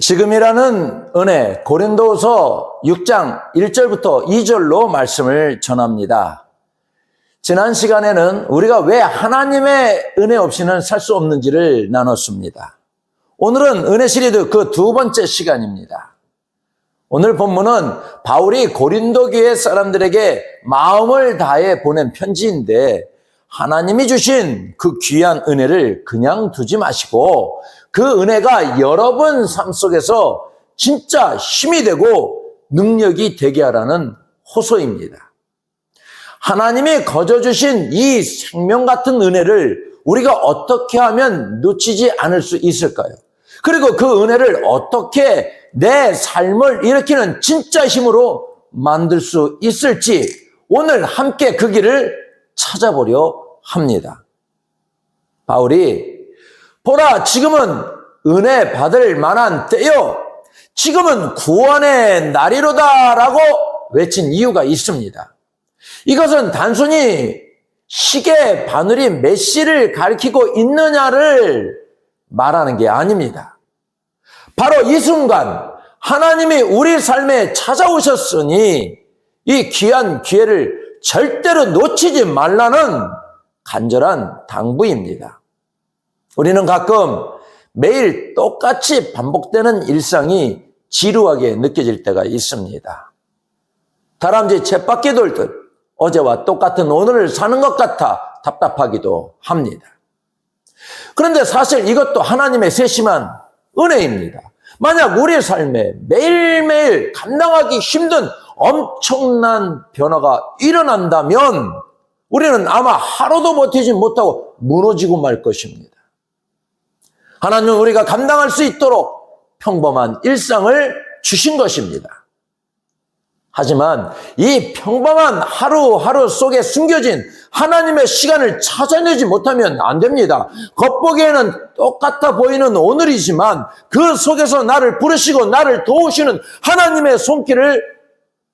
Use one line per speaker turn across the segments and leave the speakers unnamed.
지금이라는 은혜, 고린도후서 6장 1절부터 2절로 말씀을 전합니다. 지난 시간에는 우리가 왜 하나님의 은혜 없이는 살 수 없는지를 나눴습니다. 오늘은 은혜 시리즈 그 두 번째 시간입니다. 오늘 본문은 바울이 고린도 교회 사람들에게 마음을 다해 보낸 편지인데, 하나님이 주신 그 귀한 은혜를 그냥 두지 마시고 그 은혜가 여러분 삶 속에서 진짜 힘이 되고 능력이 되게 하라는 호소입니다. 하나님이 거저 주신 이 생명 같은 은혜를 우리가 어떻게 하면 놓치지 않을 수 있을까요? 그리고 그 은혜를 어떻게 내 삶을 일으키는 진짜 힘으로 만들 수 있을지 오늘 함께 그 길을 찾아보려 합니다. 바울이 보라, 지금은 은혜 받을 만한 때요, 지금은 구원의 날이로다라고 외친 이유가 있습니다. 이것은 단순히 시계 바늘이 몇 시를 가리키고 있느냐를 말하는 게 아닙니다. 바로 이 순간 하나님이 우리 삶에 찾아오셨으니 이 귀한 기회를 절대로 놓치지 말라는 간절한 당부입니다. 우리는 가끔 매일 똑같이 반복되는 일상이 지루하게 느껴질 때가 있습니다. 다람쥐 쳇바퀴 돌듯 어제와 똑같은 오늘을 사는 것 같아 답답하기도 합니다. 그런데 사실 이것도 하나님의 세심한 은혜입니다. 만약 우리의 삶에 매일매일 감당하기 힘든 엄청난 변화가 일어난다면 우리는 아마 하루도 버티지 못하고 무너지고 말 것입니다. 하나님은 우리가 감당할 수 있도록 평범한 일상을 주신 것입니다. 하지만 이 평범한 하루하루 속에 숨겨진 하나님의 시간을 찾아내지 못하면 안 됩니다. 겉보기에는 똑같아 보이는 오늘이지만 그 속에서 나를 부르시고 나를 도우시는 하나님의 손길을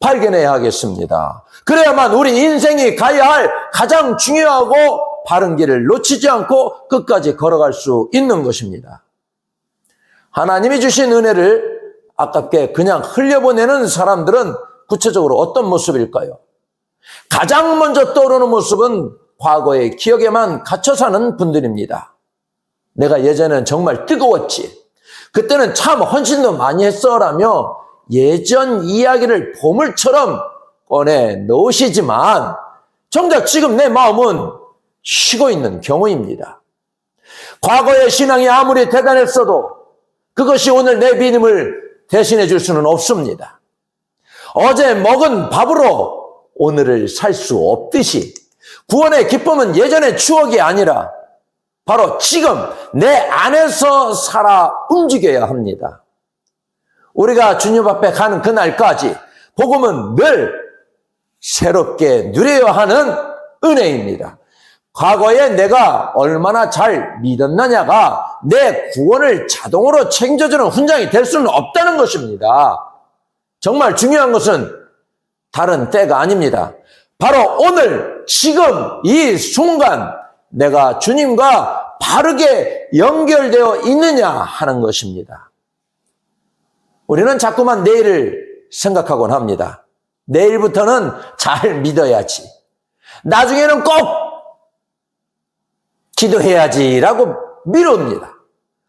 발견해야 하겠습니다. 그래야만 우리 인생이 가야 할 가장 중요하고 바른 길을 놓치지 않고 끝까지 걸어갈 수 있는 것입니다. 하나님이 주신 은혜를 아깝게 그냥 흘려보내는 사람들은 구체적으로 어떤 모습일까요? 가장 먼저 떠오르는 모습은 과거의 기억에만 갇혀 사는 분들입니다. 내가 예전에는 정말 뜨거웠지, 그때는 참 헌신도 많이 했어라며 예전 이야기를 보물처럼 꺼내 놓으시지만 정작 지금 내 마음은 쉬고 있는 경우입니다. 과거의 신앙이 아무리 대단했어도 그것이 오늘 내 믿음을 대신해 줄 수는 없습니다. 어제 먹은 밥으로 오늘을 살 수 없듯이 구원의 기쁨은 예전의 추억이 아니라 바로 지금 내 안에서 살아 움직여야 합니다. 우리가 주님 앞에 가는 그날까지 복음은 늘 새롭게 누려야 하는 은혜입니다. 과거에 내가 얼마나 잘 믿었느냐가 내 구원을 자동으로 책임져주는 훈장이 될 수는 없다는 것입니다. 정말 중요한 것은 다른 때가 아닙니다. 바로 오늘, 지금, 이 순간 내가 주님과 바르게 연결되어 있느냐 하는 것입니다. 우리는 자꾸만 내일을 생각하곤 합니다. 내일부터는 잘 믿어야지, 나중에는 꼭 기도해야지라고 미룹니다.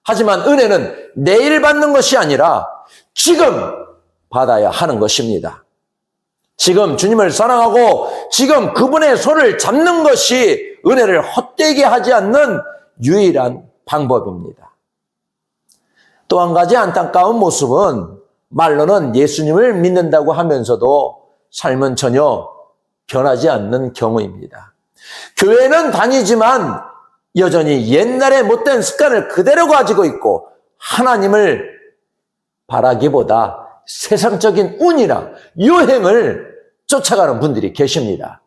하지만 은혜는 내일 받는 것이 아니라 지금 받아야 하는 것입니다. 지금 주님을 사랑하고 지금 그분의 손을 잡는 것이 은혜를 헛되게 하지 않는 유일한 방법입니다. 또 한 가지 안타까운 모습은 말로는 예수님을 믿는다고 하면서도 삶은 전혀 변하지 않는 경우입니다. 교회는 다니지만 여전히 옛날에 못된 습관을 그대로 가지고 있고 하나님을 바라기보다 세상적인 운이나 유행을 쫓아가는 분들이 계십니다.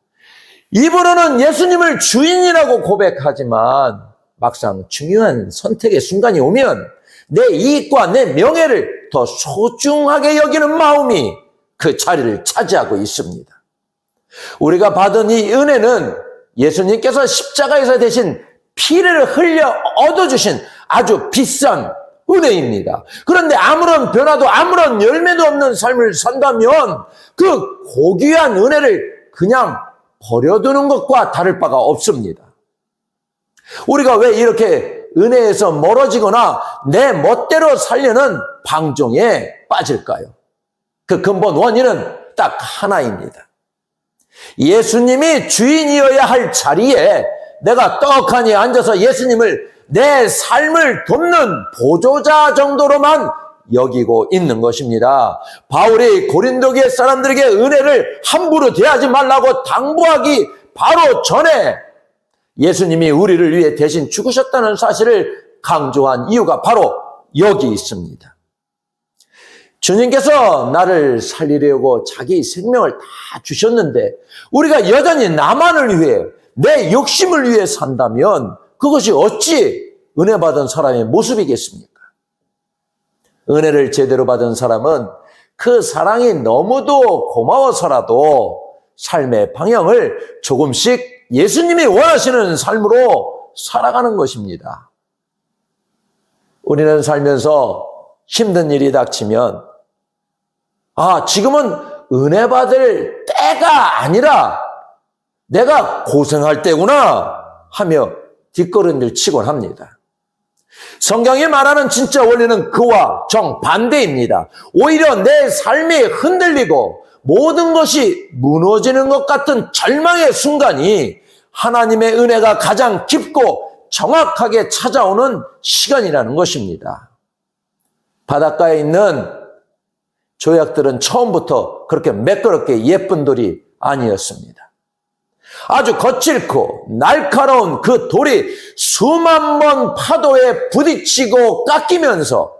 입으로는 예수님을 주인이라고 고백하지만 막상 중요한 선택의 순간이 오면 내 이익과 내 명예를 더 소중하게 여기는 마음이 그 자리를 차지하고 있습니다. 우리가 받은 이 은혜는 예수님께서 십자가에서 대신 피를 흘려 얻어주신 아주 비싼 은혜입니다. 그런데 아무런 변화도 아무런 열매도 없는 삶을 산다면 그 고귀한 은혜를 그냥 버려두는 것과 다를 바가 없습니다. 우리가 왜 이렇게 은혜에서 멀어지거나 내 멋대로 살려는 방종에 빠질까요? 그 근본 원인은 딱 하나입니다. 예수님이 주인이어야 할 자리에 내가 떡하니 앉아서 예수님을 내 삶을 돕는 보조자 정도로만 여기고 있는 것입니다. 바울이 고린도교회 사람들에게 은혜를 함부로 대하지 말라고 당부하기 바로 전에 예수님이 우리를 위해 대신 죽으셨다는 사실을 강조한 이유가 바로 여기 있습니다. 주님께서 나를 살리려고 자기 생명을 다 주셨는데 우리가 여전히 나만을 위해 내 욕심을 위해 산다면 그것이 어찌 은혜 받은 사람의 모습이겠습니까? 은혜를 제대로 받은 사람은 그 사랑이 너무도 고마워서라도 삶의 방향을 조금씩 예수님이 원하시는 삶으로 살아가는 것입니다. 우리는 살면서 힘든 일이 닥치면 지금은 은혜 받을 때가 아니라 내가 고생할 때구나 하며 뒷걸음질 치곤 합니다. 성경이 말하는 진짜 원리는 그와 정반대입니다. 오히려 내 삶이 흔들리고 모든 것이 무너지는 것 같은 절망의 순간이 하나님의 은혜가 가장 깊고 정확하게 찾아오는 시간이라는 것입니다. 바닷가에 있는 조약들은 처음부터 그렇게 매끄럽게 예쁜 돌이 아니었습니다. 아주 거칠고 날카로운 그 돌이 수만 번 파도에 부딪히고 깎이면서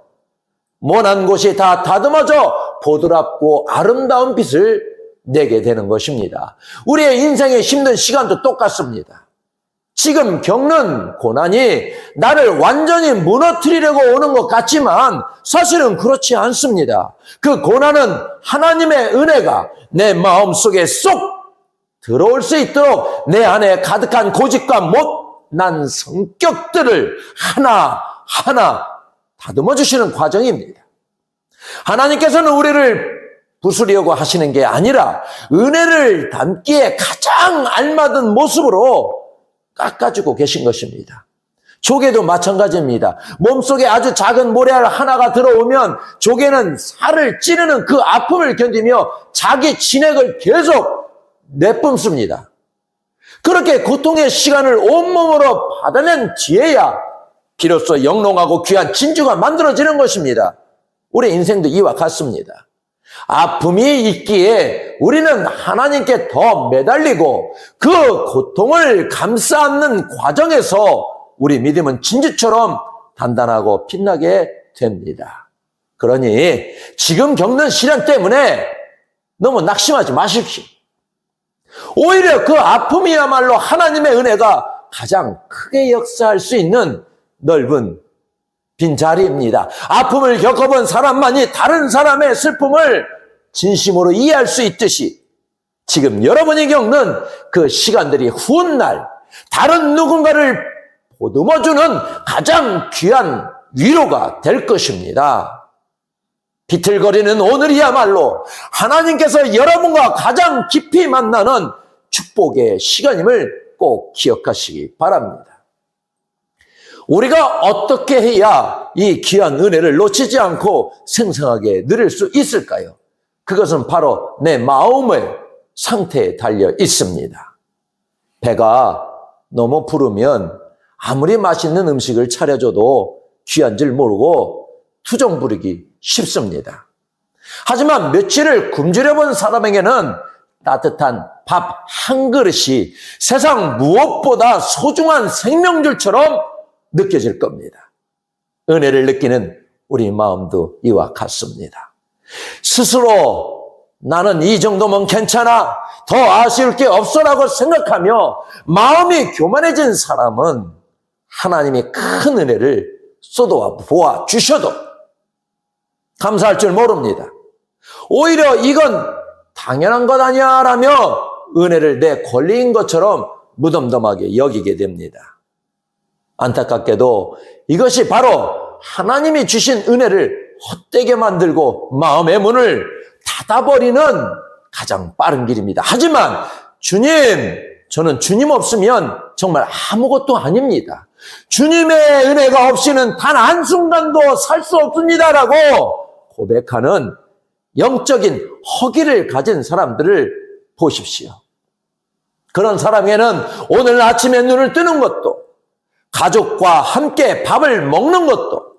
모난 곳이 다 다듬어져 보드랍고 아름다운 빛을 내게 되는 것입니다. 우리의 인생의 힘든 시간도 똑같습니다. 지금 겪는 고난이 나를 완전히 무너뜨리려고 오는 것 같지만 사실은 그렇지 않습니다. 그 고난은 하나님의 은혜가 내 마음속에 쏙 들어올 수 있도록 내 안에 가득한 고집과 못난 성격들을 하나하나 다듬어 주시는 과정입니다. 하나님께서는 우리를 부수려고 하시는 게 아니라 은혜를 담기에 가장 알맞은 모습으로 깎아주고 계신 것입니다. 조개도 마찬가지입니다. 몸속에 아주 작은 모래알 하나가 들어오면 조개는 살을 찌르는 그 아픔을 견디며 자기 진액을 계속 내뿜습니다. 그렇게 고통의 시간을 온몸으로 받아낸 뒤에야 비로소 영롱하고 귀한 진주가 만들어지는 것입니다. 우리 인생도 이와 같습니다. 아픔이 있기에 우리는 하나님께 더 매달리고 그 고통을 감싸 안는 과정에서 우리 믿음은 진주처럼 단단하고 빛나게 됩니다. 그러니 지금 겪는 시련 때문에 너무 낙심하지 마십시오. 오히려 그 아픔이야말로 하나님의 은혜가 가장 크게 역사할 수 있는 넓은 빈자리입니다. 아픔을 겪어본 사람만이 다른 사람의 슬픔을 진심으로 이해할 수 있듯이 지금 여러분이 겪는 그 시간들이 훗날 다른 누군가를 보듬어주는 가장 귀한 위로가 될 것입니다. 비틀거리는 오늘이야말로 하나님께서 여러분과 가장 깊이 만나는 축복의 시간임을 꼭 기억하시기 바랍니다. 우리가 어떻게 해야 이 귀한 은혜를 놓치지 않고 생생하게 누릴 수 있을까요? 그것은 바로 내 마음의 상태에 달려 있습니다. 배가 너무 부르면 아무리 맛있는 음식을 차려줘도 귀한 줄 모르고 투정 부리기 쉽습니다. 하지만 며칠을 굶주려 본 사람에게는 따뜻한 밥 한 그릇이 세상 무엇보다 소중한 생명줄처럼 느껴질 겁니다. 은혜를 느끼는 우리 마음도 이와 같습니다. 스스로 나는 이 정도면 괜찮아, 더 아쉬울 게 없어라고 생각하며 마음이 교만해진 사람은 하나님이 큰 은혜를 쏟아 보아 주셔도 감사할 줄 모릅니다. 오히려 이건 당연한 것 아니야 라며 은혜를 내 권리인 것처럼 무덤덤하게 여기게 됩니다. 안타깝게도 이것이 바로 하나님이 주신 은혜를 헛되게 만들고 마음의 문을 닫아버리는 가장 빠른 길입니다. 하지만 주님, 저는 주님 없으면 정말 아무것도 아닙니다. 주님의 은혜가 없이는 단 한순간도 살 수 없습니다라고 고백하는 영적인 허기를 가진 사람들을 보십시오. 그런 사람에게는 오늘 아침에 눈을 뜨는 것도, 가족과 함께 밥을 먹는 것도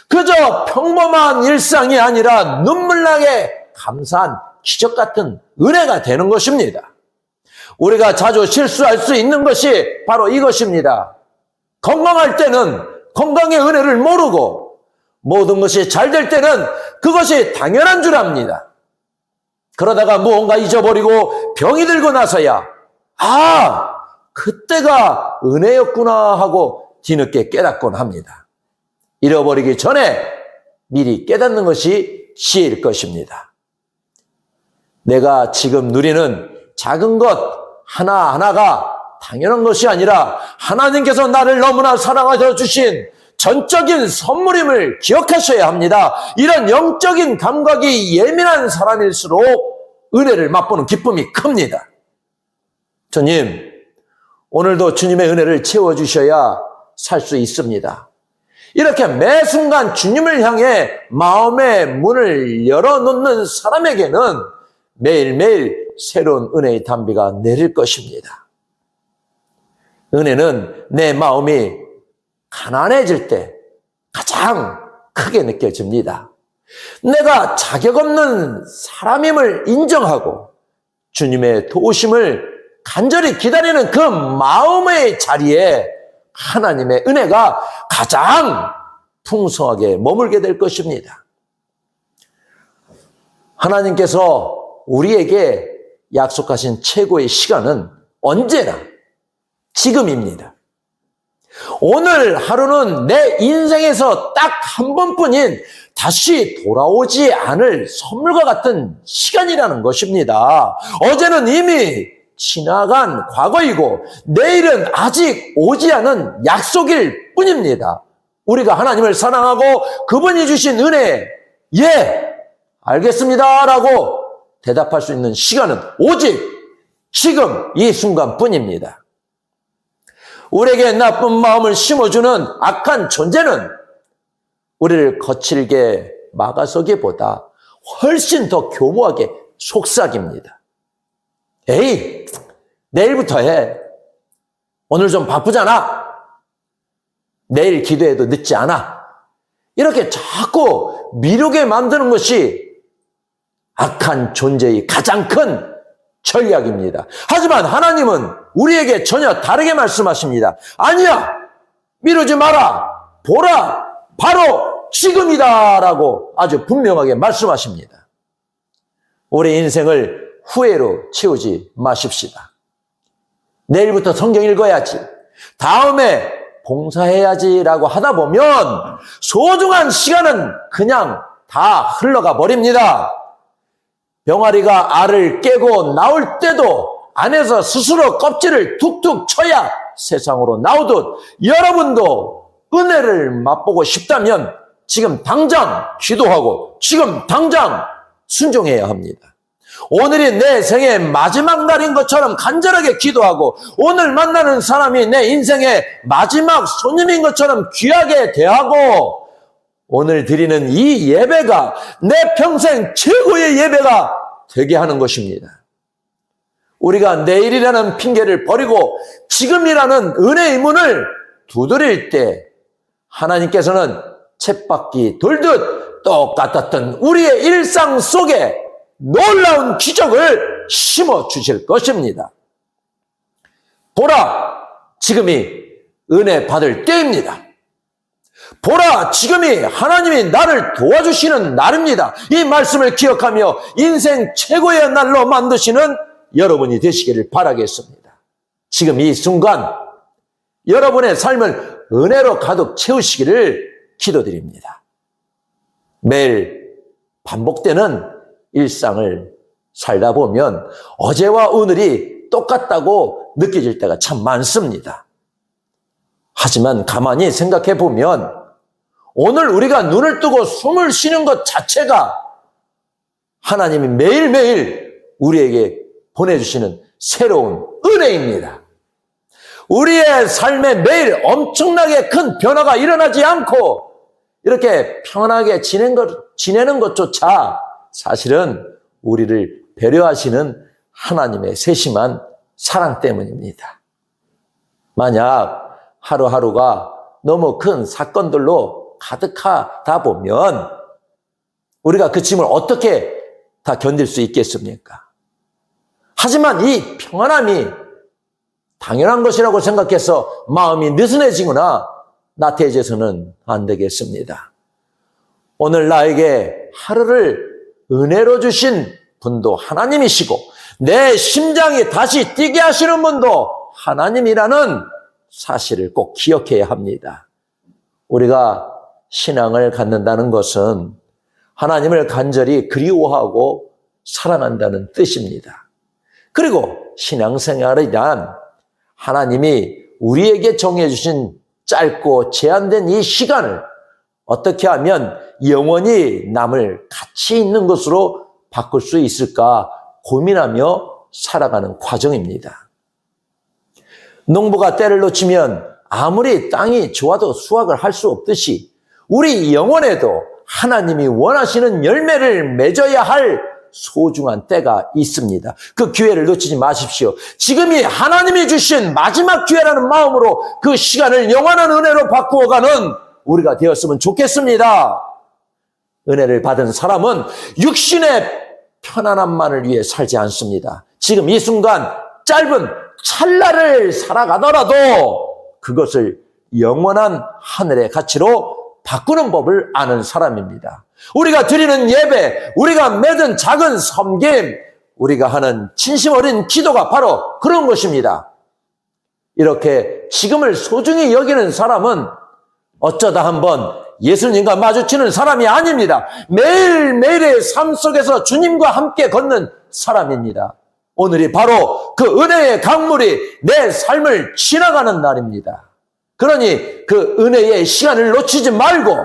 그저 평범한 일상이 아니라 눈물나게 감사한 기적 같은 은혜가 되는 것입니다. 우리가 자주 실수할 수 있는 것이 바로 이것입니다. 건강할 때는 건강의 은혜를 모르고 모든 것이 잘 될 때는 그것이 당연한 줄 압니다. 그러다가 무언가 잊어버리고 병이 들고 나서야 그때가 은혜였구나 하고 뒤늦게 깨닫곤 합니다. 잃어버리기 전에 미리 깨닫는 것이 지혜일 것입니다. 내가 지금 누리는 작은 것 하나하나가 당연한 것이 아니라 하나님께서 나를 너무나 사랑하셔 주신 전적인 선물임을 기억하셔야 합니다. 이런 영적인 감각이 예민한 사람일수록 은혜를 맛보는 기쁨이 큽니다. 주님, 오늘도 주님의 은혜를 채워주셔야 살 수 있습니다. 이렇게 매 순간 주님을 향해 마음의 문을 열어놓는 사람에게는 매일매일 새로운 은혜의 단비가 내릴 것입니다. 은혜는 내 마음이 가난해질 때 가장 크게 느껴집니다. 내가 자격 없는 사람임을 인정하고 주님의 도우심을 간절히 기다리는 그 마음의 자리에 하나님의 은혜가 가장 풍성하게 머물게 될 것입니다. 하나님께서 우리에게 약속하신 최고의 시간은 언제나 지금입니다. 오늘 하루는 내 인생에서 딱 한 번뿐인 다시 돌아오지 않을 선물과 같은 시간이라는 것입니다. 어제는 이미 지나간 과거이고 내일은 아직 오지 않은 약속일 뿐입니다. 우리가 하나님을 사랑하고 그분이 주신 은혜, 알겠습니다 라고 대답할 수 있는 시간은 오직 지금 이 순간뿐입니다. 우리에게 나쁜 마음을 심어주는 악한 존재는 우리를 거칠게 막아서기보다 훨씬 더 교묘하게 속삭입니다. 에이, 내일부터 해. 오늘 좀 바쁘잖아. 내일 기도해도 늦지 않아. 이렇게 자꾸 미루게 만드는 것이 악한 존재의 가장 큰 전략입니다. 하지만 하나님은 우리에게 전혀 다르게 말씀하십니다. 아니야, 미루지 마라. 보라, 바로 지금이다 라고 아주 분명하게 말씀하십니다. 우리 인생을 후회로 채우지 마십시다. 내일부터 성경 읽어야지, 다음에 봉사해야지 라고 하다 보면 소중한 시간은 그냥 다 흘러가 버립니다. 병아리가 알을 깨고 나올 때도 안에서 스스로 껍질을 툭툭 쳐야 세상으로 나오듯 여러분도 은혜를 맛보고 싶다면 지금 당장 기도하고 지금 당장 순종해야 합니다. 오늘이 내 생의 마지막 날인 것처럼 간절하게 기도하고 오늘 만나는 사람이 내 인생의 마지막 손님인 것처럼 귀하게 대하고 오늘 드리는 이 예배가 내 평생 최고의 예배가 되게 하는 것입니다. 우리가 내일이라는 핑계를 버리고 지금이라는 은혜의 문을 두드릴 때 하나님께서는 쳇바퀴 돌듯 똑같았던 우리의 일상 속에 놀라운 기적을 심어주실 것입니다. 보라, 지금이 은혜 받을 때입니다. 보라, 지금이 하나님이 나를 도와주시는 날입니다. 이 말씀을 기억하며 인생 최고의 날로 만드시는 여러분이 되시기를 바라겠습니다. 지금 이 순간 여러분의 삶을 은혜로 가득 채우시기를 기도드립니다. 매일 반복되는 일상을 살다 보면 어제와 오늘이 똑같다고 느껴질 때가 참 많습니다. 하지만 가만히 생각해 보면 오늘 우리가 눈을 뜨고 숨을 쉬는 것 자체가 하나님이 매일매일 우리에게 보내주시는 새로운 은혜입니다. 우리의 삶에 매일 엄청나게 큰 변화가 일어나지 않고 이렇게 편하게 지내는 것조차 사실은 우리를 배려하시는 하나님의 세심한 사랑 때문입니다. 만약 하루하루가 너무 큰 사건들로 가득하다 보면 우리가 그 짐을 어떻게 다 견딜 수 있겠습니까? 하지만 이 평안함이 당연한 것이라고 생각해서 마음이 느슨해지거나 나태해져서는 안 되겠습니다. 오늘 나에게 하루를 은혜로 주신 분도 하나님이시고 내 심장이 다시 뛰게 하시는 분도 하나님이라는 사실을 꼭 기억해야 합니다. 우리가 신앙을 갖는다는 것은 하나님을 간절히 그리워하고 사랑한다는 뜻입니다. 그리고 신앙생활이란 하나님이 우리에게 정해주신 짧고 제한된 이 시간을 어떻게 하면 영원히 남을 가치 있는 것으로 바꿀 수 있을까 고민하며 살아가는 과정입니다. 농부가 때를 놓치면 아무리 땅이 좋아도 수확을 할 수 없듯이 우리 영혼에도 하나님이 원하시는 열매를 맺어야 할 소중한 때가 있습니다. 그 기회를 놓치지 마십시오. 지금이 하나님이 주신 마지막 기회라는 마음으로 그 시간을 영원한 은혜로 바꾸어가는 우리가 되었으면 좋겠습니다. 은혜를 받은 사람은 육신의 편안함만을 위해 살지 않습니다. 지금 이 순간 짧은 찰나를 살아가더라도 그것을 영원한 하늘의 가치로 바꾸는 법을 아는 사람입니다. 우리가 드리는 예배, 우리가 맺은 작은 섬김, 우리가 하는 진심 어린 기도가 바로 그런 것입니다. 이렇게 지금을 소중히 여기는 사람은 어쩌다 한번 예수님과 마주치는 사람이 아닙니다. 매일매일의 삶 속에서 주님과 함께 걷는 사람입니다. 오늘이 바로 그 은혜의 강물이 내 삶을 지나가는 날입니다. 그러니 그 은혜의 시간을 놓치지 말고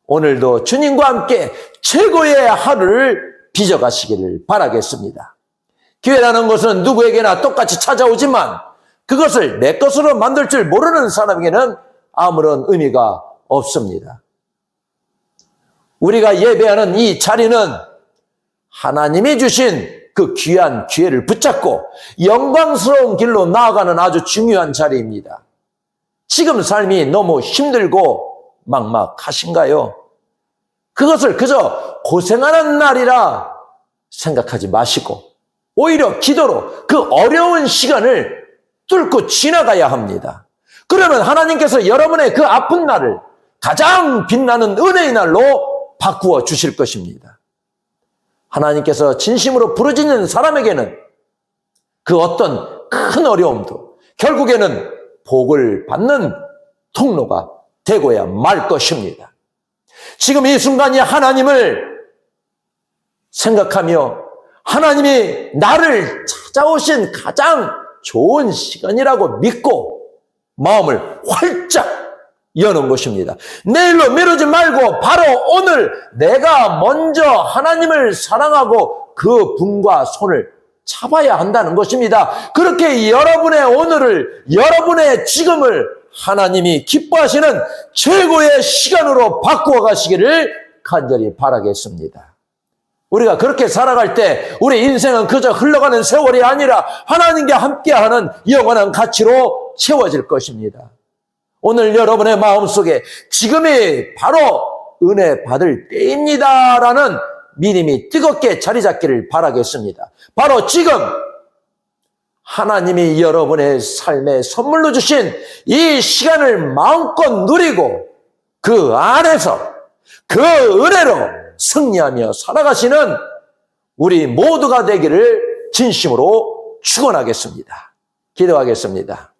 오늘도 주님과 함께 최고의 하루를 빚어가시기를 바라겠습니다. 기회라는 것은 누구에게나 똑같이 찾아오지만 그것을 내 것으로 만들 줄 모르는 사람에게는 아무런 의미가 없습니다. 우리가 예배하는 이 자리는 하나님이 주신 그 귀한 기회를 붙잡고 영광스러운 길로 나아가는 아주 중요한 자리입니다. 지금 삶이 너무 힘들고 막막하신가요? 그것을 그저 고생하는 날이라 생각하지 마시고 오히려 기도로 그 어려운 시간을 뚫고 지나가야 합니다. 그러면 하나님께서 여러분의 그 아픈 날을 가장 빛나는 은혜의 날로 바꾸어 주실 것입니다. 하나님께서 진심으로 부르짖는 사람에게는 그 어떤 큰 어려움도 결국에는 복을 받는 통로가 되고야 말 것입니다. 지금 이 순간이 하나님을 생각하며 하나님이 나를 찾아오신 가장 좋은 시간이라고 믿고 마음을 활짝 여는 것입니다. 내일로 미루지 말고 바로 오늘 내가 먼저 하나님을 사랑하고 그 분과 손을 잡아야 한다는 것입니다. 그렇게 여러분의 오늘을, 여러분의 지금을 하나님이 기뻐하시는 최고의 시간으로 바꾸어 가시기를 간절히 바라겠습니다. 우리가 그렇게 살아갈 때 우리 인생은 그저 흘러가는 세월이 아니라 하나님과 함께하는 영원한 가치로 채워질 것입니다. 오늘 여러분의 마음속에 지금이 바로 은혜 받을 때입니다라는 믿음이 뜨겁게 자리 잡기를 바라겠습니다. 바로 지금 하나님이 여러분의 삶에 선물로 주신 이 시간을 마음껏 누리고 그 안에서 그 은혜로 승리하며 살아가시는 우리 모두가 되기를 진심으로 축원하겠습니다. 기도하겠습니다.